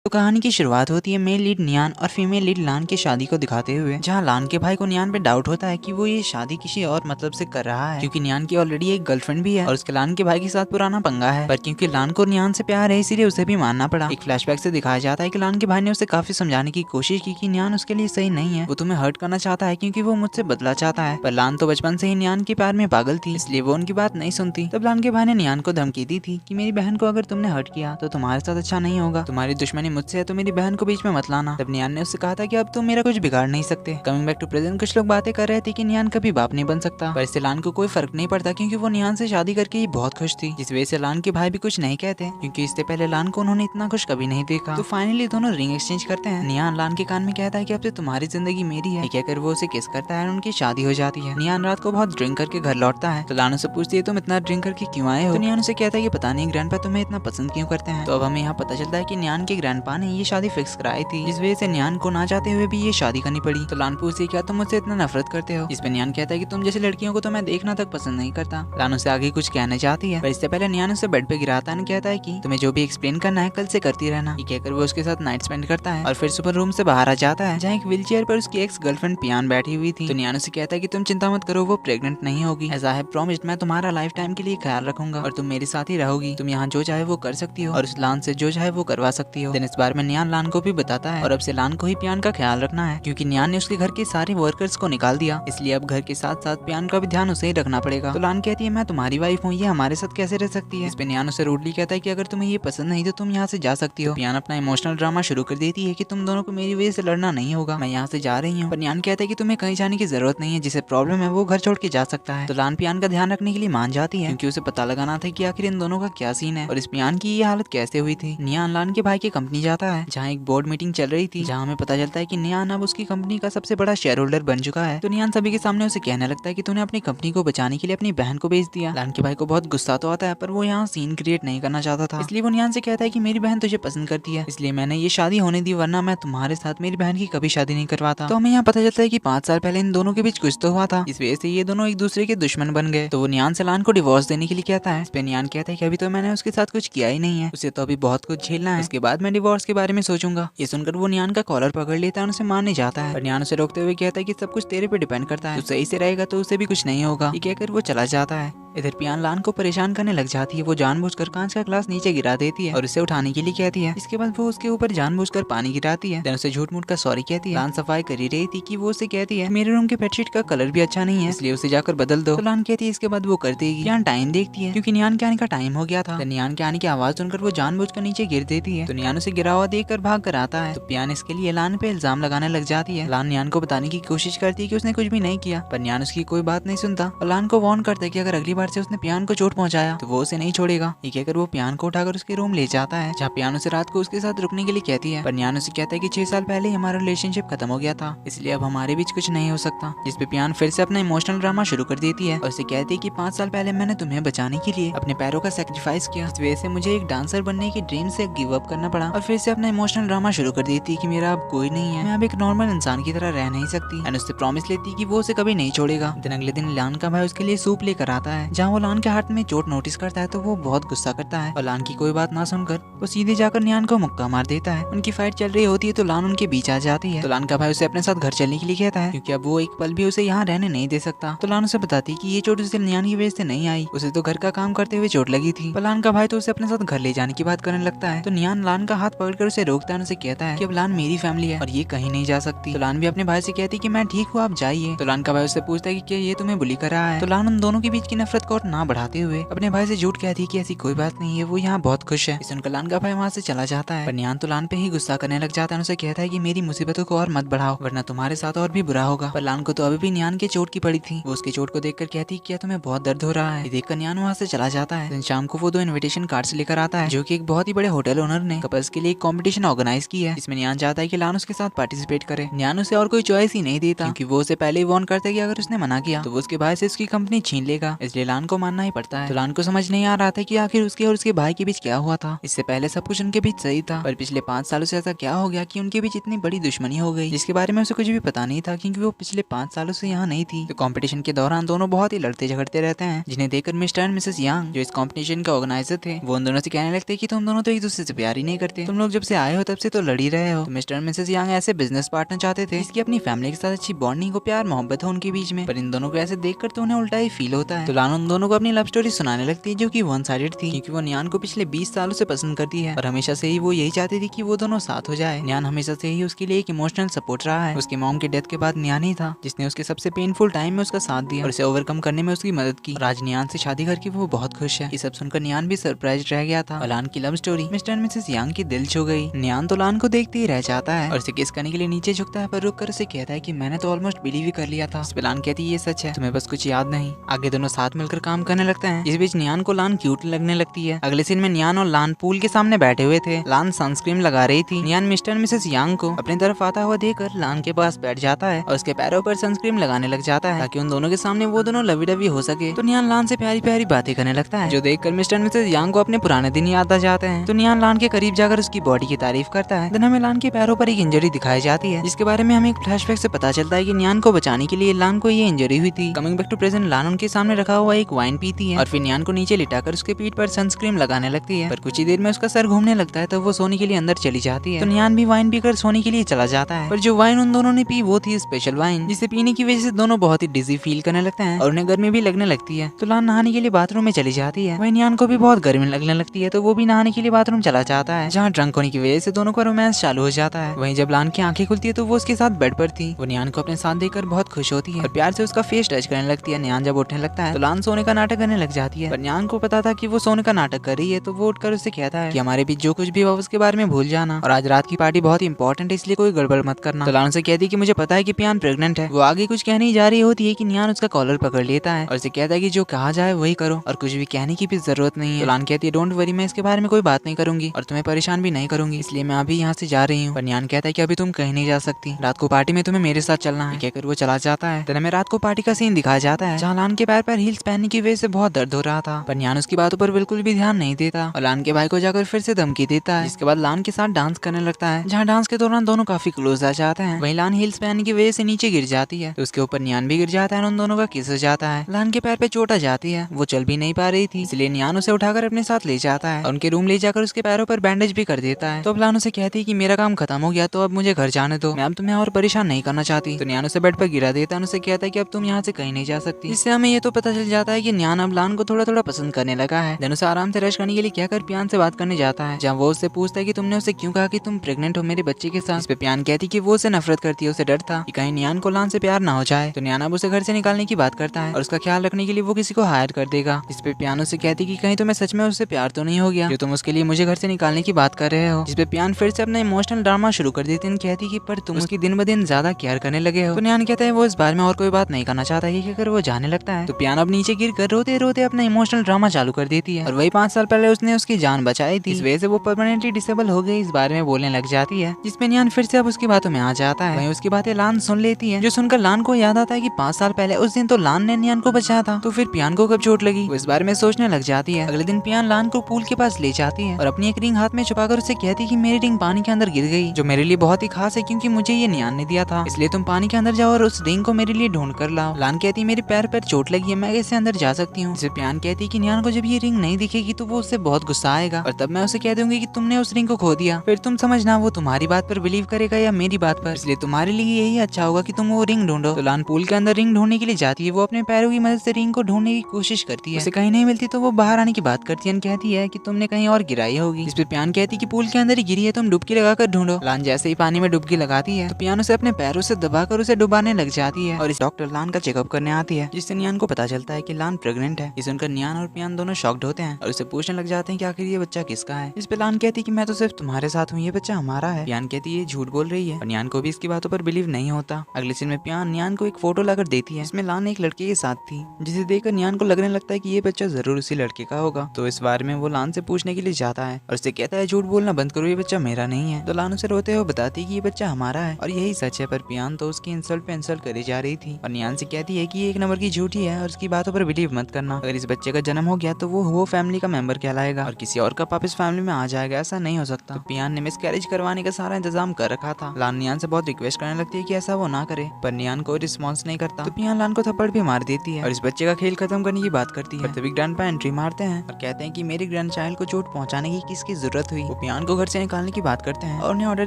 तो कहानी की शुरुआत होती है मेल लीड नियान और फीमेल लीड लान की शादी को दिखाते हुए, जहां लान के भाई को नियान पे डाउट होता है कि वो ये शादी किसी और मतलब से कर रहा है, क्योंकि नियान की ऑलरेडी एक गर्लफ्रेंड भी है और उसके लान के भाई के साथ पुराना पंगा है। पर क्योंकि लान को नियान से प्यार है इसीलिए उसे भी मानना पड़ा। एक फ्लैशबैक से दिखाया जाता है कि लान के भाई ने उसे काफी समझाने की कोशिश की कि नियान उसके लिए सही नहीं है, वो तुम्हें हर्ट करना चाहता है क्योंकि वो मुझसे बदला चाहता है। पर लान तो बचपन से ही नियान के प्यार में पागल थी, इसलिए वो उनकी बात नहीं सुनती। तब लान के भाई ने नियान को धमकी दी थी कि मेरी बहन को अगर तुमने हर्ट किया तो तुम्हारे साथ अच्छा नहीं होगा, तुम्हारी दुश्मनी मुझसे है तो मेरी बहन को बीच में मत लाना। तब नियान ने उससे कहा था कि अब तुम मेरा कुछ बिगाड़ नहीं सकते। कमिंग बैक टू प्रेजेंट, कुछ लोग बातें कर रहे थे कि नियान कभी बाप नहीं बन सकता, पर इससे लान को कोई फर्क नहीं पड़ता क्योंकि वो नियान से शादी करके ही बहुत खुश थी, जिस वजह से लान के भाई भी कुछ नहीं कहते क्योंकि इससे पहले लान को उन्होंने इतना खुश कभी नहीं देखा। तो फाइनली दोनों रिंग एक्सचेंज करते हैं। नियान लान के कान में कहता है कि अब से तुम्हारी जिंदगी मेरी है, कहकर वो उसे किस करता है और उनकी शादी हो जाती है। नियान रात को बहुत ड्रिंक करके घर लौटता है तो लान उससे पूछती है तुम इतना ड्रिंक करके क्यों आए हो। तो नियान उसे कहता है कि पता नहीं ग्रैंडपा तुम्हें इतना पसंद क्यों करते हैं। तो अब हमें यहाँ पता चलता है कि नियान के ग्रैंडपा ने ये शादी फिक्स कराई थी, जिस वजह से नियान को ना चाहते हुए भी ये शादी करनी पड़ी। तो लान पूछती है क्या तुम मुझसे इतना नफरत करते हो, जिसपे नियान कहता है कि तुम जैसी लड़कियों को तो मैं देखना तक पसंद नहीं करता। लान उससे आगे कुछ कहना चाहती है पर इससे पहले नियान उसे बेड पे गिराता है, कहता है कि तुम्हें जो भी एक्सप्लेन करना है कल से करती रहना। ये कहकर वो उसके साथ नाइट स्पेंड करता है और फिर सुपर रूम से बाहर आ जाता है, जहाँ एक व्हीलचेयर पर उसकी एक्स गर्लफ्रेंड पियान बैठी हुई थी। तो नियान उसे कहता है कि तुम चिंता मत करो, वो प्रेग्नेंट नहीं होगी। एज आई हैव प्रॉमिस्ड, मैं तुम्हारा लाइफ टाइम के लिए ख्याल रखूंगा और तुम मेरे साथ ही रहोगी। तुम यहाँ जो चाहे वो कर सकती हो और उस लान से जो चाहे वो करवा सकती हो। इस बार में नियान लान को भी बताता है और अब से लान को ही पियान का ख्याल रखना है, क्योंकि नियान ने उसके घर के सारे वर्कर्स को निकाल दिया, इसलिए अब घर के साथ साथ पियान का भी ध्यान उसे ही रखना पड़ेगा। तो लान कहती है मैं तुम्हारी वाइफ हूँ, ये हमारे साथ कैसे रह सकती है। इस पे नियान उसे रूडली कहता है कि अगर तुम्हें ये पसंद नहीं तो तुम यहाँ से जा सकती हो। पियान अपना इमोशनल ड्रामा शुरू कर देती है कि तुम दोनों को मेरी वजह से लड़ना नहीं होगा, मैं यहाँ से जा रही हूँ। पर नियान कहता है कि तुम्हें कहीं जाने की जरूरत नहीं है, जिसे प्रॉब्लम है वो घर छोड़ के जा सकता है। तो लान पियान का ध्यान रखने के लिए मान जाती है क्योंकि उसे पता लगाना था कि आखिर इन दोनों का क्या सीन है और इस पियान की ये हालत कैसे हुई थी। नियान लान के भाई की कंपनी जाता है जहाँ एक बोर्ड मीटिंग चल रही थी, जहाँ हमें पता चलता है कि नियान अब उसकी कंपनी का सबसे बड़ा शेयर होल्डर बन चुका है। तो नियान सभी के सामने उसे कहने लगता है कि तूने अपनी कंपनी को बचाने के लिए अपनी बहन को बेच दिया। लान के भाई को बहुत गुस्सा तो आता है पर वो यहाँ सीन क्रिएट नहीं करना चाहता था, इसलिए वो नियान से कहता है कि मेरी बहन तुझे पसंद करती है इसलिए मैंने ये शादी होने दी, वरना मैं तुम्हारे साथ मेरी बहन की कभी शादी नहीं करवाता। तो हमें यहाँ पता चलता है कि 5 साल पहले इन दोनों के बीच कुछ तो हुआ था, इस वजह से ये दोनों एक दूसरे के दुश्मन बन गए। तो वो नियान से लान को डिवोर्स देने के लिए कहता है। इस पे नियान कहता है कि अभी तो मैंने उसके साथ कुछ किया ही नहीं है, उसे तो अभी बहुत कुछ झेलना है, उसके बाद मैं डिवोर्स के बारे में सोचूंगा। ये सुनकर वो नियान का कॉलर पकड़ लेता है और उसे मारने जाता है, पर नियान उसे रोकते हुए कहता है कि सब कुछ तेरे पे डिपेंड करता है, तू सही से रहेगा तो उसे भी कुछ नहीं होगा। ये कहकर वो चला जाता है। इधर पियान लान को परेशान करने लग जाती है, वो जानबूझकर कांच का ग्लास नीचे गिरा देती है और उसे उठाने के लिए कहती है। इसके बाद वो उसके ऊपर जानबूझकर पानी गिराती है, देन उसे झूठ मूठ का सॉरी कहती है। लान सफाई कर ही रही थी कि वो उसे कहती है मेरे रूम के बेडशीट का कलर भी अच्छा नहीं है इसलिए उसे जाकर बदल दो। तो लान कहती है इसके बाद वो कर देगी। पियान टाइम देखती है क्योंकि नियान के आने का टाइम हो गया था। नियान के आने की आवाज सुनकर वो जानबूझकर नीचे गिर देती है, तो नियान उसे गिरा हुआ देख कर भाग कर आता है। तो पियान इसके लिए लान पे इल्जाम लगाने लग जाती है। लान नियान को बताने की कोशिश करती है कि उसने कुछ भी नहीं किया, पर नियान उसकी कोई बात नहीं सुनता और लान को वार्न करता है कि अगर अगली बार से उसने पियान को चोट पहुंचाया तो वो उसे नहीं छोड़ेगा। ये कहकर वो पियान को उठाकर उसके रूम ले जाता है, जहाँ पियान उसे रात को उसके साथ रुकने के लिए कहती है। पर नियान उसे कहता है कि 6 साल पहले हमारा रिलेशनशिप खत्म हो गया था, इसलिए अब हमारे बीच कुछ नहीं हो सकता। जिस पे पियान फिर से अपना इमोशनल ड्रामा शुरू कर देती है और उसे कहती है कि 5 साल पहले मैंने तुम्हें बचाने के लिए अपने पैरों का सैक्रिफाइस किया, इस वजह से मुझे एक डांसर बनने की ड्रीम से गिव अप करना पड़ा। और फिर से अपना इमोशनल ड्रामा शुरू कर देती है कि मेरा अब कोई नहीं है, मैं अब एक नॉर्मल इंसान की तरह रह नहीं सकती। एंड उससे प्रॉमिस लेती है कि वो उसे कभी नहीं छोड़ेगा। दिन अगले दिन लान का भाई उसके लिए सूप लेकर आता है, जहाँ वो लान के हाथ में चोट नोटिस करता है तो वो बहुत गुस्सा करता है और लान की कोई बात ना सुनकर वो सीधे जाकर नियान को मुक्का मार देता है। उनकी फाइट चल रही होती है तो लान उनके बीच आ जाती है। तो लान का भाई उसे अपने साथ घर चलने के लिए कहता है क्योंकि अब वो एक पल भी उसे यहाँ रहने नहीं दे सकता। तो लान उसे बताती है कि ये चोट उसे नियान की वजह से नहीं आई, उसे तो घर का काम करते हुए चोट लगी थी। पर लान का भाई तो उसे अपने साथ घर ले जाने की बात करने लगता है। तो नियान लान का हाथ पकड़कर उसे रोकता है, उसे कहता है कि अब लान मेरी फैमिली है और ये कहीं नहीं जा सकती। तो लान भी अपने भाई से कहती है कि मैं ठीक हूँ, आप जाइए। तो लान का भाई उससे पूछता है कि क्या ये तुम्हें बुली कर रहा है। तो लान उन दोनों के बीच की नफरत को और ना बढ़ाते हुए अपने भाई से झूठ कहती है कि ऐसी कोई बात नहीं है, वो यहाँ बहुत खुश है। सुनकर लान का भाई वहाँ से चला जाता है, पर नियान तो लान पे ही गुस्सा करने लग जाता है, उसे कहता है कि मेरी मुसीबतों को और मत बढ़ाओ वरना तुम्हारे साथ और भी बुरा होगा। पर लान को तो अभी भी नियान की चोट की पड़ी थी, वो उसकी चोट को देखकर कहती क्या तुम्हें बहुत दर्द हो रहा है। देखकर नियान वहाँ से चला जाता है। शाम को वो 2 इन्विटेशन कार्ड्स लेकर आता है, जो कि एक बहुत ही बड़े होटल ओनर ने कपल्स के लिए एक कॉम्पिटिशन ऑर्गेनाइज किया है, इसमें नियान चाहता है कि लान उसके साथ पार्टिसिपेट करे। नियान उसे और कोई चॉइस ही नहीं देता क्योंकि वो उसे पहले ही वार्न करता है कि अगर उसने मना किया तो वो उसके भाई से उसकी कंपनी छीन लेगा, इसलिए लान लान को मानना ही पड़ता है। तो लान को समझ नहीं आ रहा था कि आखिर उसके और उसके भाई के बीच क्या हुआ था। इससे पहले सब कुछ उनके बीच सही था, पर पिछले 5 सालों से ऐसा क्या हो गया कि उनके बीच इतनी बड़ी दुश्मनी हो गई, जिसके बारे में उसे कुछ भी पता नहीं था, क्योंकि वो पिछले 5 सालों से यहाँ नहीं थी। तो कंपटीशन के दौरान दोनों बहुत ही लड़ते झगड़ते रहते हैं, जिन्हें देखकर मिस्टर एंड मिसेस यांग, जो इस कंपटीशन का ऑर्गेनाइजर थे, वो उन दोनों से कहने लगते कि तुम दोनों तो एक दूसरे से प्यार ही नहीं करते, तुम लोग जब से आए हो तब से तो लड़ ही रहे हो। तो मिस्टर एंड मिसेस यांग ऐसे बिजनेस पार्टनर चाहते थे जिसकी अपनी फैमिली के साथ अच्छी बॉन्डिंग हो, प्यार मोहब्बत हो उनके बीच में, पर इन दोनों को ऐसे देखकर तो उन्हें उल्टा ही फील होता है। तो लान उन दोनों को अपनी लव स्टोरी सुनाने लगती है, जो कि वन साइडेड थी, क्योंकि वो न्यान को पिछले 20 सालों से पसंद करती है और हमेशा से ही वो यही चाहती थी कि वो दोनों साथ हो जाए। न्यान हमेशा से ही उसके लिए एक इमोशनल सपोर्ट रहा है। उसकी मॉम के डेथ के बाद न्यान ही था जिसने उसके सबसे पेनफुल टाइम में उसका साथ दिया और उसे ओवरकम करने में उसकी मदद की। और आज न्यान से शादी करके वो बहुत खुश है। ये सब सुनकर न्यान भी सरप्राइज रह गया था। और लान की love story Mr and Mrs Yang की दिल छू गई। न्यान तो लान को देखते ही रह जाता है और उसे किस करने के लिए नीचे झुकता है, पर रुक कर उसे कहता है कि मैंने तो ऑलमोस्ट बिलीव ही कर लिया था। इस पे लान कहती है ये सच है, तुम्हें बस कुछ याद नहीं। आगे दोनों साथ मिलकर काम करने लगते हैं। इस बीच न्यान को लान क्यूट लगने लगती है। अगले सीन में न्यान और लान पूल के सामने बैठे हुए थे। लान सनस्क्रीन लगा रही थी। न्यान मिस्टर एंड मिसेस यांग को अपनी तरफ आता हुआ देखकर लान के पास बैठ जाता है और उसके पैरों पर सनस्क्रीन लगाने लग जाता है ताकि उन दोनों के सामने वो दोनों लवी डवी हो सके। तो न्यान लान से प्यारी प्यारी बातें करने लगता है, जो देखकर मिस्टर एंड मिसेस यांग को अपने पुराने दिन याद आ जाते हैं। तो न्यान लान के करीब जाकर उसकी बॉडी की तारीफ करता है। दिन हमें लान के पैरों पर एक इंजरी दिखाई जाती है, जिसके बारे में हमें एक फ्लैशबैक से पता चलता है कि न्यान को बचाने के लिए लान को ये इंजरी हुई थी। कमिंग बैक टू प्रेजेंट, लान उनके सामने रखा हुआ एक वाइन पीती है और फिर न्यान को नीचे लिटाकर उसके पीठ पर सनस्क्रीन लगाने लगती है। पर कुछ ही देर में उसका सर घूमने लगता है, तो वो सोने के लिए अंदर चली जाती है। तो न्यान भी वाइन पीकर सोने के लिए चला जाता है, पर जो वाइन उन दोनों ने पी वो थी स्पेशल वाइन, जिसे पीने की वजह से दोनों बहुत ही डिजी फील करने लगते हैं और उन्हें गर्मी भी लगने लगती है। तो लान नहाने के लिए बाथरूम में चली जाती है। वहीं न्यान को भी बहुत गर्मी लगने लगती है, तो वो भी नहाने के लिए बाथरूम चला जाता है, जहाँ ड्रंक होने की वजह से दोनों का रोमांस चालू हो जाता है। वहीं जब लान की आंखें खुलती है तो वो उसके साथ बेड पर थी। वो न्यान को अपने साथ देखकर बहुत खुश होती है और प्यार से उसका फेस टच करने लगती है। न्यान जब उठने लगता है तो लान सोने का नाटक करने लग जाती है, पर न्यान को पता था कि वो सोने का नाटक कर रही है, तो वो उठकर उससे कहता है कि हमारे बीच जो कुछ भी हुआ उसके बारे में भूल जाना और आज रात की पार्टी बहुत इंपॉर्टेंट है, इसलिए कोई गड़बड़ मत करना। तो लान से कहती है कि मुझे पता है कि पियान प्रेग्नेंट है। वो आगे कुछ कहने ही जा रही होती है कि न्यान उसका कॉलर पकड़ लेता है और उसे कहता है कि जो कहा जाए वही करो और कुछ भी कहने की भी जरूरत नहीं है। तो लान कहती है डोंट वरी, मैं इसके बारे में कोई बात नहीं करूंगी और तुम्हें परेशान भी नहीं करूंगी, इसलिए मैं अभी यहाँ से जा रही हूँ। पर न्यान कहता है कि अभी तुम कहीं नहीं जा सकती, रात को पार्टी में तुम्हें मेरे साथ चलना है। कहकर वो चला जाता है। तो हमें रात को पार्टी का सीन दिखाया जाता है, जहाँ लान के पैर पर हील्स पहनने की वजह से बहुत दर्द हो रहा था, पर न्यान उसकी बातों पर बिल्कुल भी ध्यान नहीं देता और लान के भाई को जाकर फिर से धमकी देता है। जिसके बाद लान के साथ डांस करने लगता है, जहाँ डांस के दौरान दोनों काफी क्लोज आ जाते हैं। वहीं लान हील्स पहनने की वजह से नीचे गिर जाती है, तो उसके ऊपर न्यान भी गिर जाता है और उन दोनों का किस हो जाता है। लान के पैर पे चोट आ जाती है, वो चल भी नहीं पा रही थी, इसलिए न्यान उसे उठाकर अपने साथ ले जाता है और उनके रूम ले जाकर उसके पैरों पर बैंडेज भी कर देता है। तो अब लान उसे कहती है कि मेरा काम खत्म हो गया, तो अब मुझे घर जाने दो, मैं अब तुम्हें और परेशान नहीं करना चाहती। तो न्यान उसे बेड पर गिरा देता है और उसे कहता है कि अब तुम यहाँ से कहीं नहीं जा सकती। इससे हमें ये तो पता चल जाता है कि न्यान अब लान को थोड़ा थोड़ा पसंद करने लगा है। देन उसे आराम से रेस्ट करने के लिए कहकर पियान से बात करने जाता है, जहाँ वो उससे पूछता है कि तुमने उसे क्यों कहा कि तुम प्रेग्नेंट हो मेरे बच्चे के साथ। इस पे पियान कहती कि वो उसे नफरत करती है, उसे डर था कि कहीं न्यान को लान से प्यार ना हो जाए। तो न्यान अब उसे घर से निकालने की बात करता है और उसका ख्याल रखने के लिए वो किसी को हायर कर देगा। इस पे पियान उसे कहती कि कहीं तुम्हें सच में उससे प्यार तो नहीं हो गया जो तुम उसके लिए मुझे घर से निकालने की बात कर रहे हो। जिस पे पियान फिर से अपना इमोशनल ड्रामा शुरू कर देती है, कहती कि पर तुम उसकी दिन ब दिन ज्यादा केयर करने लगे हो। तो न्यान कहता है वो इस बारे में और कोई बात नहीं करना चाहता है, अगर वो जाने लगता है। तो पियान अब नीचे गिर कर रोते रोते अपना इमोशनल ड्रामा चालू कर देती है और वही 5 साल पहले उसने उसकी जान बचाई थी, इस वजह से वो परमानेंटली डिसेबल हो गई, इस बारे में बोलने लग जाती है। जिसपे न्यान फिर से अब उसकी बातों में आ जाता है। वहीं उसकी बातें लान सुन लेती है, जो सुनकर लान को याद आता है कि 5 साल पहले उस दिन तो लान ने न्यान को बचाया था, तो फिर पियान को कब चोट लगी, वो इस बारे में सोचने लग जाती है। अगले दिन पियान लान को पूल के पास ले जाती है और अपनी एक रिंग हाथ में छुपाकर उसे कहती है कि मेरी रिंग पानी के अंदर गिर गई, जो मेरे लिए बहुत ही खास है क्योंकि मुझे ये न्यान ने दिया था, इसलिए तुम पानी के अंदर जाओ और उस रिंग को मेरे लिए ढूंढ कर लाओ। लान कहती है मेरे पैर पर चोट लगी है, मैं कैसे अंदर जा सकती हूँ। जिसे पियान कहती है कि न्यान को जब ये रिंग नहीं दिखेगी तो वो उससे बहुत गुस्सा आएगा और तब मैं उसे कह दूंगी कि तुमने उस रिंग को खो दिया, फिर तुम समझना वो तुम्हारी बात पर बिलीव करेगा या मेरी बात पर, इसलिए तुम्हारे लिए यही अच्छा होगा कि तुम वो रिंग ढूंढो। तो लान पूल के अंदर रिंग ढूंढने के लिए जाती है, वो अपने पैरों की मदद से रिंग को ढूंढने की कोशिश करती है, उसे कहीं नहीं मिलती तो वो बाहर आने की बात करती है, कहती है कि तुमने कहीं और गिराई होगी। इस पे पियान कहती है कि पूल के अंदर ही गिरी है, तुम डुबकी लगाकर ढूंढो। लान जैसे ही पानी में डुबकी लगाती है तो पियान उसे अपने पैरों से दबाकर उसे डुबाने लग जाती है और इस डॉक्टर लान का चेकअप करने आती है, जिससे न्यान को पता चलता है कि लान प्रेग्नेंट है। इसे सुनकर न्यान और पियान दोनों शॉक्ड होते हैं और उसे पूछने लग जाते हैं कि आखिर ये बच्चा किसका है। इस पे लान कहती है कि मैं तो सिर्फ तुम्हारे साथ हूँ, ये बच्चा हमारा है। पियान कहती है ये झूठ बोल रही है और न्यान को भी इसकी बातों पर बिलीव नहीं होता। अगले सीन में पियान न्यान को एक फोटो लाकर देती है, इसमें लान एक लड़के के साथ थी, जिसे देखकर न्यान को लगने लगता है कि ये बच्चा जरूर उसी लड़के का होगा। तो इस बारे में वो लान से पूछने के लिए जाता है और उससे कहता है झूठ बोलना बंद करो, ये बच्चा मेरा नहीं है। तो लान उसे रोते हुए बताती है कि ये बच्चा हमारा है और यही सच है, पर पियान तो उसकी इंसल्ट पे इंसल्ट करी जा रही थी और न्यान से कहती है कि ये एक नंबर की झूठी है और उसकी बातों पर बिलीव मत करना। अगर इस बच्चे का जन्म हो गया तो वो फैमिली का मेंबर कहलाएगा और किसी और का पाप इस फैमिली में आ जाएगा, ऐसा नहीं हो सकता। तो पियान ने मिसकैरेज करवाने का सारा इंतजाम कर रखा था। लान नियान से बहुत रिक्वेस्ट करने लगती है कि ऐसा वो ना करे, पर नियान कोई रिस्पॉन्स नहीं करता। तो पियान लान को थप्पड़ भी मार देती है और इस बच्चे का खेल खत्म करने की बात करती है। तभी ग्रैंडपा एंट्री मारते हैं और कहते हैं कि मेरे ग्रैंड चाइल्ड को चोट पहुंचाने की किसकी जरूरत हुई। वो पियान को घर से निकालने की बात करते हैं और उन्हें ऑर्डर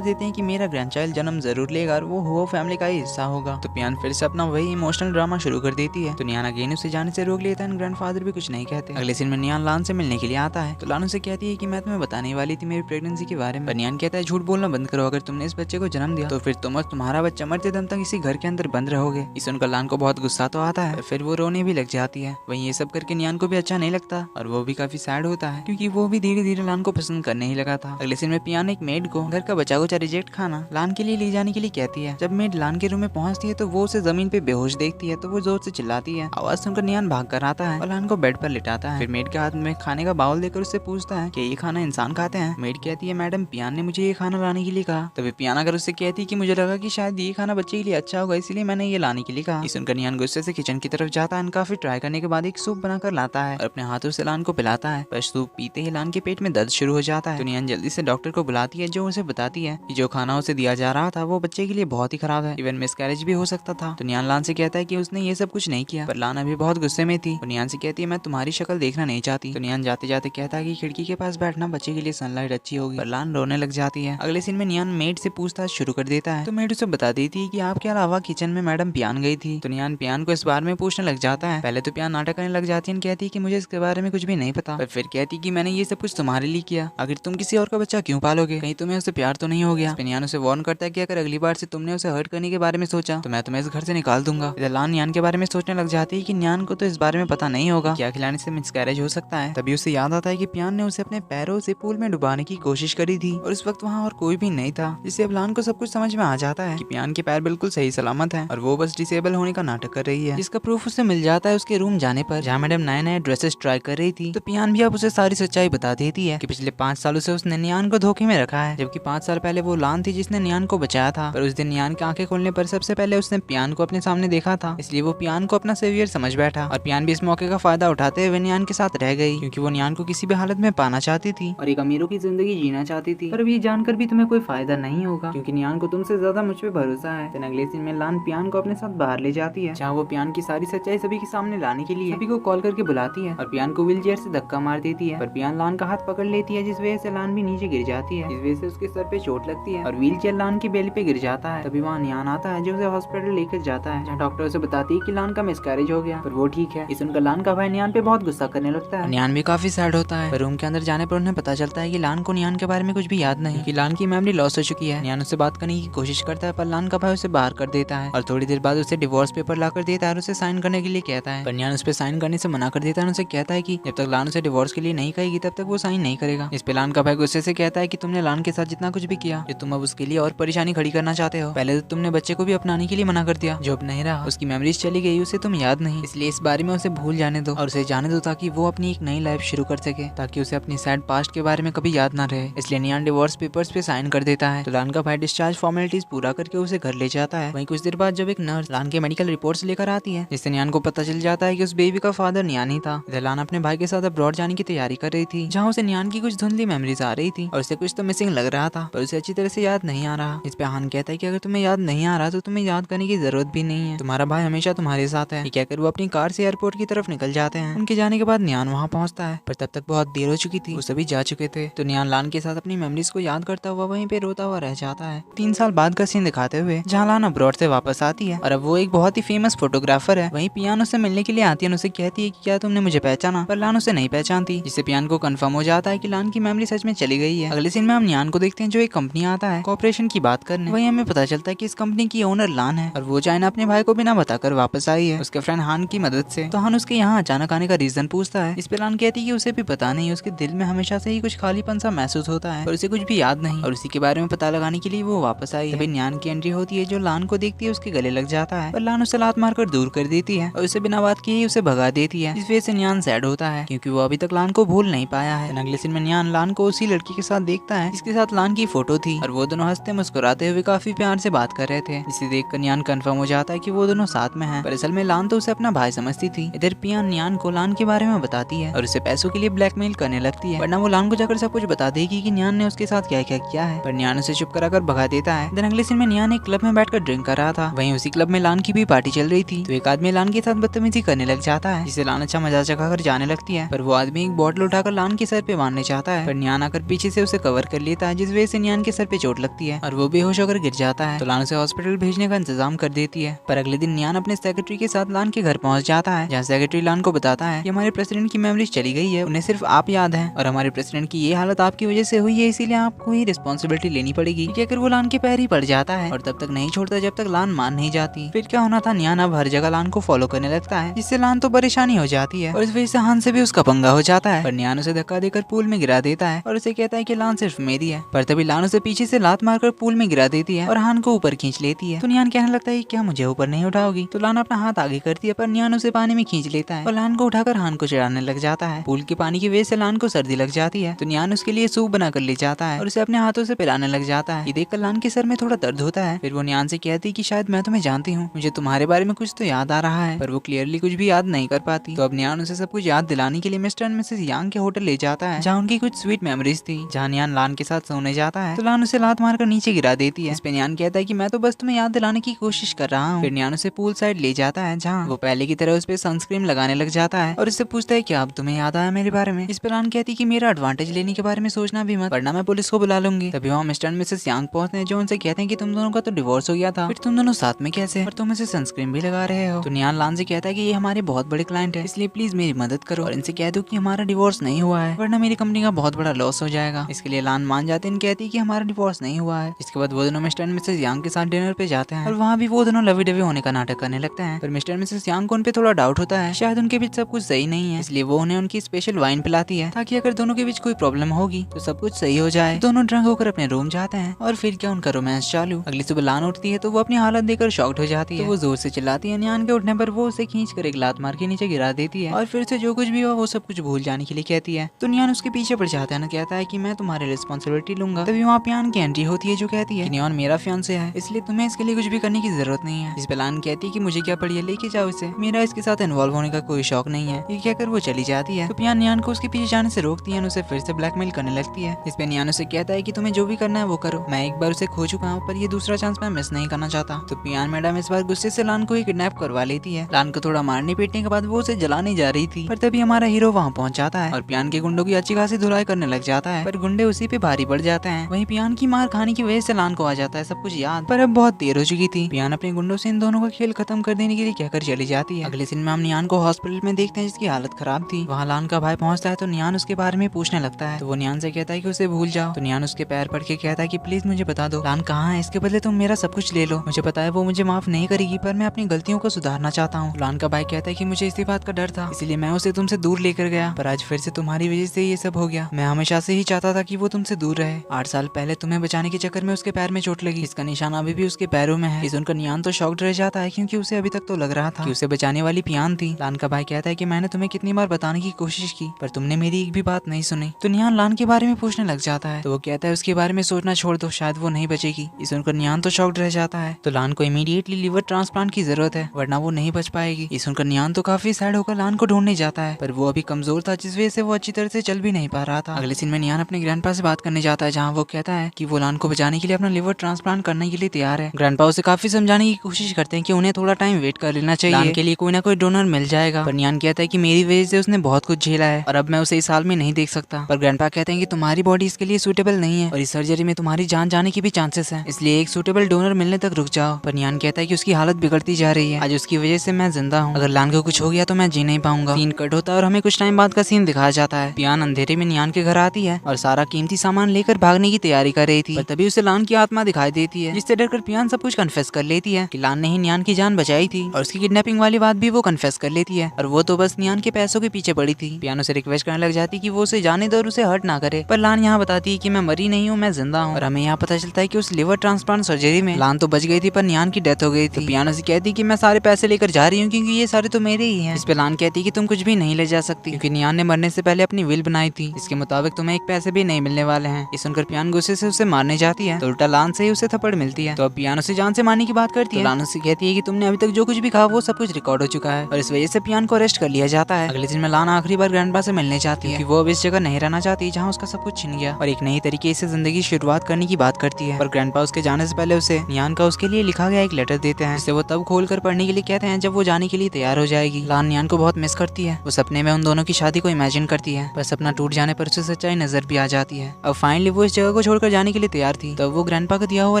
देते हैं कि मेरा ग्रैंड चाइल्ड जन्म जरूर लेगा और वो फैमिली का ही हिस्सा होगा। तो पियान फिर से अपना वही इमोशनल ड्रामा शुरू कर देती है। तो नियान अगेन उसे जाने से रोक लेता है। ग्रैंडफादर भी कुछ नहीं कहते। अगले सीन में नियान लान से मिलने के लिए आता है। तो लान उसे कहती है कि मैं तुम्हें बताने वाली थी मेरी प्रेगनेंसी के बारे में। नियान कहता है झूठ बोलना बंद करो, अगर तुमने इस बच्चे को जन्म दिया तो फिर तुम और तुम्हारा बच्चा मरते दम तक इसी घर के अंदर बंद रहोगे। इस सुनकर लान को बहुत गुस्सा तो आता है, फिर वो रोने भी लग जाती है। वहीं ये सब करके नियान को भी अच्छा नहीं लगता और वो भी काफी सैड होता है क्योंकि वो भी धीरे धीरे लान को पसंद करने ही लगा था। अगले सीन में पियान एक मेड को घर का बचा कुचा रिजेक्ट खाना लान के लिए ले जाने के लिए कहती है। जब मेड लान के रूम में पहुंचती है तो वो उसे जमीन पे बेहोश देखती है, तो वो जोर से चिल्लाती है। आवाज सुनकर नियान भाग कर आता है और लान को बेड पर लिटाता है। फिर मेड के हाथ में खाने का बाउल देकर उससे पूछता है कि ये खाना इंसान खाते हैं। मेड कहती है मैडम पियान ने मुझे ये खाना लाने के लिए कहा। तभी पियान अगर उससे कहती है कि मुझे लगा कि शायद ये खाना बच्चे के लिए अच्छा होगा, इसलिए मैंने ये लाने के लिए कहा। इस सुनकर नियान गुस्से से किचन की तरफ जाता है। काफी ट्राई करने के बाद एक सूप बनाकर लाता है और अपने हाथों से लान को पिलाता है। पर सूप पीते ही लान के पेट में दर्द शुरू हो जाता है। तो नियान जल्दी से डॉक्टर को बुलाती है जो उसे बताती है कि जो खाना उसे दिया जा रहा था वो बच्चे के लिए बहुत ही खराब है, इवन मिसकैरेज भी हो सकता था। तो नियान लान से कहता है कि उसने ये सब कुछ नहीं किया, पर लान अभी बहुत गुस्से में थी। तो नियान से कहती है मैं तुम्हारी शक्ल देखना नहीं चाहती। तो नियान जाते जाते कहता है कि खिड़की के पास बैठना बच्चे के लिए सनलाइट अच्छी होगी, पर लान रोने लग जाती है। अगले सीन में नियान मेड से पूछताछ शुरू कर देता है। तो मेड उसे बता देती है कि आपके अलावा किचन में मैडम पियान गई थी। तो नियान पियान को इस बारे में पूछने लग जाता है। पहले तो पियान नाटक करने लग जाती है, कहती है कि मुझे इसके बारे में कुछ भी नहीं पता, पर फिर कहती कि मैंने ये सब कुछ तुम्हारे लिए किया, आखिर तुम किसी और का बच्चा क्यों पालोगे, कहीं तुम्हें उससे प्यार तो नहीं हो गया। नियान उसे वार्न करता है कि अगर अगली बार से तुमने उसे हर्ट करने के बारे में सोचा तो मैं तुम्हें इस घर से निकाल दूंगा। इधर लान नियान के बारे में सोचने लग जाती है कि नियान को तो इस बारे में पता नहीं होगा, क्या खिलाने से मिसकैरेज हो सकता है। तभी उसे याद आता है कि पियान ने उसे अपने पैरों से पूल में डुबाने की कोशिश करी थी और उस वक्त वहाँ और कोई भी नहीं था, जिससे अब लान को सब कुछ समझ में आ जाता है कि पियान के पैर बिल्कुल सही सलामत है और वो बस डिसेबल होने का नाटक कर रही है, जिसका प्रूफ उसे मिल जाता है उसके रूम जाने पर, जहाँ मैडम नए नए ड्रेसेस ट्राई कर रही थी। तो पियान भी अब उसे सारी सच्चाई बता देती है कि पिछले 5 सालों से उसने नियान को धोखे में रखा है, जबकि 5 साल पहले वो लान थी जिसने नियान को बचाया था। पर उस दिन नियान की आंखें खोलने पर सबसे पहले उसने पियान को अपने सामने देखा था, इसलिए वो पियान को अपना सेवियर समझ बैठा और पियान भी इस मौके का फायदा उठाते हुए नियान के साथ रह गई, क्योंकि वो नियान को किसी भी हालत में पाना चाहती थी और एक अमीरों की जिंदगी जीना चाहती थी। पर अब ये जानकर भी तुम्हें कोई फायदा नहीं होगा, क्योंकि नियान को तुमसे ज्यादा मुझ पे भरोसा है। अगले सीन में लान पियान को अपने साथ बाहर ले जाती है, जहाँ वो पियान की सारी सच्चाई सभी के सामने लाने के लिए सभी को कॉल करके बुलाती है और पियान को व्हील चेयर से धक्का मार देती है। पर पियान लान का हाथ पकड़ लेती है, जिस वजह से लान भी नीचे गिर जाती है, इस वजह से उसके सर पे चोट लगती है और व्हील चेयर लान की बेली पे गिर जाता है। तभी वहाँ नियान आता है जो उसे हॉस्पिटल लेकर जाता है, जहाँ डॉक्टर उसे बताती है कि लान का मिसकैरेज हो गया, पर वो ठीक है। इस सुनकर लान का भाई नियान पे बहुत गुस्सा करने लगता है। नियान भी काफी सैड होता है, पर रूम के अंदर जाने पर उन्हें पता चलता है कि लान को नियान के बारे में कुछ भी याद नहीं, कि लान की मेमोरी लॉस हो चुकी है। नियान उससे बात करने की कोशिश करता है, पर लान का भाई उसे बाहर कर देता है और थोड़ी देर बाद उसे डिवोर्स पेपर ला कर देता है और उसे साइन करने के लिए कहता है, पर नियान उस पर साइन करने से मना कर देता है और उसे कहता है कि जब तक लान उसे डिवोर्स के लिए नहीं कहेगी तब तक वो साइन नहीं करेगा। इस पे लान का भाई गुस्से से कहता है कि तुमने लान के साथ जितना कुछ भी किया, जो तुम अब उसके लिए और परेशानी खड़ी करना चाहते हो, पहले तो तुमने बच्चे को भी अपनाने के लिए मना कर दिया, जो अब नहीं रहा, उसकी मेमोरीज चली गई, उसे तुम याद नहीं, इसलिए इस बारे में उसे भूल जाने दो और उसे जाने दो ताकि वो अपनी एक नई लाइफ शुरू कर सके, ताकि उसे अपनी सैड पास्ट के बारे में कभी याद ना रहे। इसलिए नियान डिवोर्स पेपर्स पे साइन कर देता है। तो लान का भाई डिस्चार्ज फॉर्मेलिटीज पूरा करके उसे घर ले जाता है। वहीं कुछ देर बाद जब एक नर्स लान के मेडिकल रिपोर्ट्स लेकर आती है, जिससे नियान को पता चल जाता है कि उस बेबी का फादर नियान ही था। इधर लान अपने भाई के साथ अब्रॉड जाने की तैयारी कर रही थी, जहाँ उसे नियान की कुछ धुंधली मेमोरीज आ रही थी और उसे कुछ तो मिसिंग लग रहा था, पर उसे अच्छी तरह से याद नहीं आ रहा। इस पे हान कहता है कि अगर तुम्हें याद नहीं आ रहा तो तुम्हें याद करने की जरूरत भी नहीं है, तुम्हारा भाई हमेशा तुम्हारे साथ है। कहकर वो अपनी कार से एयरपोर्ट की तरफ निकल जाते हैं। उनके जाने के बाद नियान वहाँ पहुँचता है, पर तब तक बहुत देर हो चुकी थी, वो सभी जा चुके थे। तो नियान लान के साथ अपनी मेमोरीज को याद करता हुआ वहीं पे रोता हुआ रह जाता है। 3 साल बाद का सीन दिखाते हुए जहाँ लान अब्रॉड से वापस आती है और अब वो एक बहुत ही फेमस फोटोग्राफर है। वहीं पियान उससे मिलने के लिए आती है, उसे कहती है कि क्या तुमने मुझे पहचाना, पर लान उसे नहीं पहचानती, जिससे पियान को कंफर्म हो जाता है कि लान की मेमोरी सच में चली गई है। अगले सीन में हम नियान को देखते हैं जो एक कंपनी आता है कॉर्पोरेशन की बात करने। वहीं हमें पता चलता है कि इस कंपनी की ओनर लान है और वो चाइना अपने भाई को बिना बताकर वापस आई है उसके फ्रेंड हान की मदद से। तो हान उसके यहाँ अचानक आने का रीजन पूछता है। इस पे लान कहती है कि उसे भी पता नहीं, उसके दिल में हमेशा से ही कुछ खालीपन सा महसूस होता है और उसे कुछ भी याद नहीं, और उसी के बारे में पता लगाने के लिए वो वापस आई है। तभी नियान की एंट्री होती है, जो लान को देखती है उसके गले लग जाता है, पर लान उसे लात मारकर दूर कर देती है और उसे बिना बात किए उसे भगा देती है। इस वजह से नियान सैड होता है क्योंकि वो अभी तक लान को भूल नहीं पाया है। अगले सीन में नियान लान को उसी लड़की के साथ देखता है जिसके साथ लान की फोटो थी और वो दोनों हंसते मुस्कुराते हुए काफी प्यार से बात कर रहे थे, जिसे देखकर नियान कंफर्म हो जाता है कि वो दोनों साथ में हैं। पर असल में लान तो उसे अपना भाई समझती दोस्ती थी। इधर पियान नियान को लान के बारे में बताती है और उसे पैसों के लिए ब्लैकमेल करने लगती है, वरना वो लान को जाकर सब कुछ बता देगी कि नियान ने उसके साथ क्या क्या किया है। पर नियान उसे चुप कराकर भगा देता है। दिन अगले सीन में नियान एक क्लब में बैठकर ड्रिंक कर रहा था। वहीं उसी क्लब में लान की भी पार्टी चल रही थी, तो एक आदमी लान के साथ बदतमीजी करने लग जाता है, जिसे लान अच्छा मजा चखाकर जाने लगती है। पर वो आदमी एक बॉटल उठाकर लान के सर पे मारने चाहता है, पर नियान आकर पीछे से उसे कवर कर लेता है, जिस वजह से नियान के सर पे चोट लगती है और वो बेहोश होकर गिर जाता है। तो लान उसे हॉस्पिटल भेजने का इंतजाम कर देती है। पर अगले दिन नियान अपने सेक्रेटरी के साथ लान के घर पहुंच जाता है, जहाँ सेक्रेटरी लान को बताता है कि हमारे प्रेसिडेंट की मेमोरीज चली गई है, उन्हें सिर्फ आप याद है और हमारे प्रेसिडेंट की ये हालत आपकी वजह से हुई है, इसीलिए आपको ही रिस्पॉन्सिबिलिटी लेनी पड़ेगी। अगर वो लान के पैर ही पड़ जाता है और तब तक नहीं छोड़ता जब तक लान मान नहीं जाती। फिर क्या होना था, नियान अब हर जगह लान को फॉलो करने लगता है, जिससे लान तो परेशानी हो जाती है और इस वजह से हान से भी उसका पंगा हो जाता है। पर नियान उसे धक्का देकर पूल में गिरा देता है और उसे कहता है कि लान सिर्फ मेरी है। पर तभी लान उसे पीछे से लात मारकर पूल में गिरा देती है और हान को ऊपर खींच लेती है। तो नियान कहने लगता है क्या मुझे ऊपर नहीं उठाओगी? तो लान अपना हाथ आगे करती है, पर नियान उसे पानी में खींच लेता है और लान को उठाकर हान को चढ़ाने लग जाता है। पूल के पानी की वजह से लान को सर्दी लग जाती है, तो नियान उसके लिए सूप बनाकर ले जाता है और उसे अपने हाथों से पिलाने लग जाता है। ये देखकर लान के सर में थोड़ा दर्द होता है। फिर वो नियान से कहती है कि शायद मैं तुम्हें जानती हूँ, मुझे तुम्हारे बारे में कुछ तो याद आ रहा है, पर वो क्लियरली कुछ भी याद नहीं कर पाती। तो अब नियान उसे सब कुछ याद दिलाने के लिए मिस्टर एंड मिसेस यांग के होटल ले जाता है, जहाँ उनकी कुछ स्वीट मेमोरीज थी। जहाँ नियान लान के साथ सोने जाता है, तो लान उसे लात मारकर नीचे गिरा देती है। इस पे नियान कहता है कि मैं तो बस तुम्हें याद दिलाने की कोशिश कर रहा हूँ। फिर नियान उसे पूल साइड ले जाता है, जहाँ वो पहले की तरह उस पे सनस्क्रीन लगाने लग जाता है और उससे पूछता है कि अब तुम्हें याद आया मेरे बारे में। इस पे लान कहती है कि मेरा एडवांटेज लेने के बारे में सोचना भी मत, वरना मैं पुलिस को बुला लूंगी। तभी वहाँ मिस्टर एंड मिसेस यांग पहुंचते हैं, जो उनसे कहते हैं कि तुम दोनों का तो डिवोर्स हो गया था, फिर तुम दोनों साथ में कैसे, और तुम इसे सनस्क्रीन भी लगा रहे हो। तो नियान लान से कहता है कि ये हमारे बहुत बड़े क्लाइंट है, इसलिए प्लीज मेरी मदद करो और इनसे कह दो कि हमारा डिवोर्स नहीं हुआ है, वरना मेरी कंपनी का बहुत बड़ा लॉस हो जाएगा। इसके लिए लान मान जाते हैं, कहती है कि हमारा डिवोर्स नहीं हुआ है। इसके बाद वो दोनों मिस्टर एंड मिसेस यांग के साथ डिनर पे जाते हैं और वहाँ भी वो दोनों लवी डवी होने का नाटक करने लगते हैं। पर मिस्टर एंड मिसेस यांग को उन पे थोड़ा डाउट होता है, शायद उनके बीच सब कुछ सही नहीं है, इसलिए वो उन्हें उनकी स्पेशल वाइन पिलाती है, ताकि अगर दोनों के बीच कोई प्रॉब्लम होगी तो सब कुछ सही हो जाए। दोनों ड्रंक होकर अपने रूम जाते हैं और फिर क्या उनका रोमांस चालू। अगली सुबह लान उठती है तो वो अपनी हालत देखकर शॉक्ड हो जाती है, तो वो जोर से चिल्लाती है। नियान के उठने पर वो उसे खींच कर एक लात मार के नीचे गिरा देती है और फिर से जो कुछ भी हुआ वो सब कुछ भूल जाने के लिए कहती है। तो नियान उसके पीछे पड़ जाता है, कहता है कि मैं तुम्हारी रिस्पॉन्सिबिलिटी लूंगा। तभी वहाँ पियान की एंट्री होती है, जो कहती है कि नियान मेरा फियांसे है, इसलिए तुम्हें इसके लिए कुछ भी करने की जरूरत नहीं है। इस पे लान कहती है कि मुझे क्या पड़ी है, लेके जाओ इसे, मेरा इसके साथ इन्वॉल्व होने का कोई शौक नहीं है। ये कहकर वो चली जाती है। तो पियान नियान को उसके पीछे जाने से रोकती है, उसे फिर से ब्लैकमेल करने लगती है। इस पे नियान उसे कहता है कि तुम्हें जो भी करना है वो करो, मैं एक बार उसे खो चुका हूँ, पर ये दूसरा चांस मैं मिस नहीं करना चाहता। तो पियान मैडम इस बार गुस्से से लान को ही किडनैप करवा लेती है। लान को थोड़ा मारने पीटने के बाद वो उसे जलाने जा रही थी, पर तभी हमारा हीरो वहाँ पहुँच जाता है और पियान के गुंडों की अच्छी खासी धुलाई करने लग जाता है, पर गुंडे उसी पे भारी पड़ जाते हैं। वहीं पियान की मार खाने की वजह से लान को आ जाता है सब कुछ याद, पर अब बहुत देर हो चुकी थी। पियान अपने गुंडों से इन दोनों का खेल खत्म कर देने के लिए कहकर चली जाती है। अगले दिन में हम नियान को हॉस्पिटल में देखते हैं, जिसकी हालत खराब थी। वहाँ लान का भाई पहुँचता है, तो नियान उसके बारे में पूछने लगता है। तो वो नियान से कहता है कि उसे भूल जाओ। तो नियान उसके पैर पड़ के कहता है कि प्लीज मुझे बता दो लान कहाँ है, इसके बदले तुम मेरा सब कुछ ले लो। मुझे पता है वो मुझे माफ नहीं करेगी, पर मैं अपनी गलतियों को सुधारना चाहता हूँ। लान का भाई कहता है कि मुझे इसी बात का डर था, इसलिए मैं उसे तुमसे दूर लेकर गया, पर आज फिर से तुम्हारी वजह से ये सब हो गया। मैं हमेशा से ही चाहता था कि वो तुमसे दूर रहे। 8 साल पहले तुम्हें बचाने के चक्कर में उसके पैर में चोट लगी, इसका निशान अभी भी उसके पैरों में है। इस सुनकर नियान तो शॉक्ड रह जाता है, क्योंकि उसे अभी तक तो लग रहा था कि उसे बचाने वाली पियान थी। लान का भाई कहता है कि मैंने तुम्हें कितनी बार बताने की कोशिश की, पर तुमने मेरी एक भी बात नहीं सुनी। तो नियान लान के बारे में पूछने लग जाता है, तो वो कहता है उसके बारे में सोचना छोड़ दो, शायद वो नहीं बचेगी। इस सुनकर नियान तो शॉक्ड रह जाता है। तो लान को इमीडिएटली लिवर ट्रांसप्लांट की जरूरत है, वरना वो नहीं बच पाएगी। इस सुनकर नियान तो काफी सैड होकर लान को ढूंढने जाता है, पर वो अभी कमजोर था, जिस वजह से वो अच्छी तरह से चल भी नहीं पा रहा था। अगले सीन में नियान अपने ग्रैंडपा से बात करने जाता है, जहाँ वो कहता है कि वो लान को बचाने के लिए अपना लिवर ट्रांसप्लांट करने के लिए तैयार है। ग्रैंडपा उसे काफी समझाने की कोशिश करते हैं कि उन्हें थोड़ा टाइम वेट कर लेना चाहिए, लान के लिए कोई ना कोई डोनर मिल जाएगा। पर नियान कहता है कि मेरी वजह से उसने बहुत कुछ झेला है और अब मैं उसे इस साल में नहीं देख सकता। पर ग्रैंडपा कहते हैं कि तुम्हारी बॉडी इसके लिए सूटेबल नहीं है और इस सर्जरी में तुम्हारी जान जाने की भी चांसेस है, इसलिए एक सूटेबल डोनर मिलने तक रुक जाओ। पर नियान कहता है कि उसकी हालत बिगड़ती जा रही है, आज उसकी वजह से मैं जिंदा हूँ, अगर लान को कुछ हो गया तो मैं जी नहीं पाऊंगा। सीन कट होता है और हमें कुछ टाइम बाद का सीन दिखाया जाता है। पियान अंधेरे में नियान के घर आती है और सारा कीमती सामान लेकर भागने की तैयारी कर रही थी, पर तभी उसे लान की आत्मा दिखाई देती है, जिससे डरकर पियान सब कुछ कन्फेस कर लेती है कि लान ने ही नियान की जान बचाई थी और उसकी किडनैपिंग वाली बात भी वो कन्फेस कर लेती है, और वो तो बस नियान के पैसों के पीछे पड़ी थी। पियान उसे रिक्वेस्ट करने लग जाती कि वो उसे जाने दे और उसे हर्ट ना करे, पर लान यहाँ बताती है कि मैं मरी नहीं हूँ, मैं जिंदा हूँ। और हमें यहाँ पता चलता है कि उस लिवर ट्रांसप्लांट सर्जरी में लान तो बच गई थी, पर नियान की डेथ हो गई थी। पियान उसे कहती कि मैं सारे पैसे लेकर जा रही हूँ, क्योंकि ये सारे तो मेरे ही हैं। इस पे लान कहती कि तुम कुछ भी नहीं ले जा सकती, क्योंकि नियान ने मरने से पहले अपनी विल बनाई थी, इसके मुताबिक तुम्हें एक पैसे भी नहीं मिलने वाले हैं। ये सुनकर पियान गुस्से से उसे मारने जाती है, तो उल्टा लान से ही उसे थप्पड़ मिलती है। तो अब पियान उसे जान से मारने की बात करती है। लान उसे कहती है कि तुमने अभी तक जो कुछ भी कहा वो सब कुछ रिकॉर्ड हो चुका चुका है और इस वजह से पियान को अरेस्ट कर लिया जाता है। अगले दिन में लान आखिरी बार ग्रैंडपा से मिलने जाती है कि वो अब इस जगह नहीं रहना चाहती जहाँ उसका सब कुछ छिन गया और एक नई तरीके से जिंदगी शुरुआत करने की बात करती है। पर ग्रैंडपा उसके जाने से पहले उसे नियान का उसके लिए लिखा गया एक लेटर देते हैं जिसे वो तब खोल कर पढ़ने के लिए कहते हैं जब वो जाने के लिए तैयार हो जाएगी। लान नियान को बहुत मिस करती है। वो सपने में उन दोनों की शादी को इमेजिन करती है पर सपना टूट जाने पर उसे सच्चाई नजर भी आ जाती है। अब फाइनली वो इस जगह को छोड़कर जाने के लिए तैयार थी तब वो ग्रैंडपा का दिया हुआ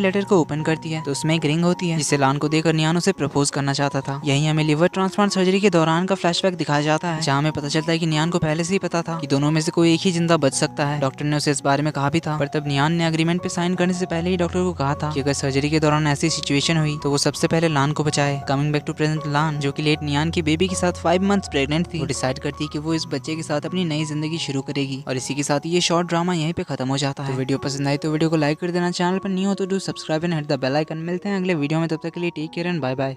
लेटर को ओपन करती है तो उसमें एक रिंग होती है जिसे लान को देकर नियान उसे प्रपोज करना चाहता था। यही हमें लिवर ट्रांसप्लांट सर्जरी के दौरान का फ्लैशबैक दिखाया जाता है जहाँ हमें पता चलता है कि नियान को पहले से ही पता था कि दोनों में से कोई एक ही जिंदा बच सकता है। डॉक्टर ने उसे इस बारे में कहा भी था पर तब नियान ने एग्रीमेंट पे साइन करने से पहले ही डॉक्टर को कहा था कि अगर सर्जरी के दौरान ऐसी सिचुएशन हुई तो वो सबसे पहले लान को बचाए। कमिंग बैक टू प्रेजेंट, लान जो कि लेट नियान की बेबी के साथ 5 मंथ्स प्रेग्नेंट थी वो डिसाइड करती है कि वो इस बच्चे के साथ अपनी नई जिंदगी शुरू करेगी और इसी के साथ ये शॉर्ट ड्रामा यहीं पे खत्म हो जाता है। तो वीडियो पसंद आई तो वीडियो को लाइक कर देना, चैनल पर नहीं हो तो do subscribe and hit the bell icon. मिलते हैं अगले वीडियो में, तब तक के लिए take care and bye bye.